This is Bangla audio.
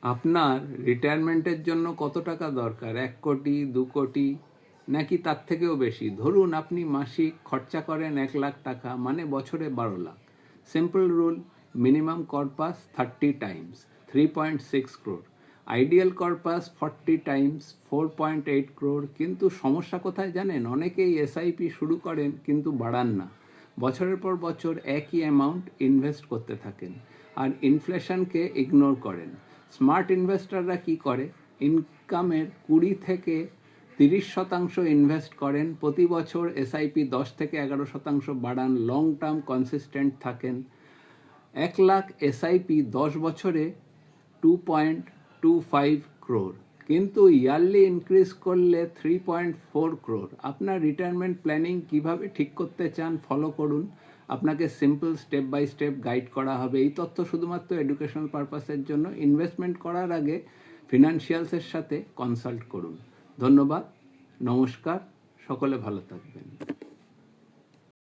আপনার রিটায়ারমেন্টের জন্য কত টাকা দরকার? 1 কোটি, 2 কোটি, নাকি তার থেকেও বেশি? ধরুন আপনি মাসিক খরচা করেন 1 লাখ টাকা, মানে বছরে 12 lakh. Simple rule, minimum corpus 30 Times 3.6 crore, ideal corpus 40 Times 4.8 crore। কিন্তু সমস্যা কোথায় জানেন? অনেকেই এসআইপি শুরু করেন কিন্তু বাড়ান না, বছরের পর বছর একই অ্যামাউন্ট ইনভেস্ট করতে থাকেন আর ইনফ্লেশনকে ইগনোর করেন। স্মার্ট ইনভেস্টররা কি করে? ইনকামের 20 থেকে 30% ইনভেস্ট করেন, প্রতি বছর এসআইপি 10 থেকে 11% বাড়ান, লং টার্ম কনসিস্টেন্ট থাকেন। 1 লাখ এসআইপি 10 বছরে 2.25 crore, কিন্তু ইয়ারলি ইনক্রিজ করলে 3.4 crore। আপনার রিটায়ারমেন্ট প্ল্যানিং কিভাবে ঠিক করতে চান ফলো করুন, আপনাকে simple step by step guide করা হবে। এই তথ্য শুধুমাত্র এডুকেশনাল পারপাসের জন্য। ইনভেস্টমেন্ট করার আগে ফিনান্সিয়ালসের সাথে কনসাল্ট করুন। ধন্যবাদ, নমস্কার, সকলে ভালো থাকবেন।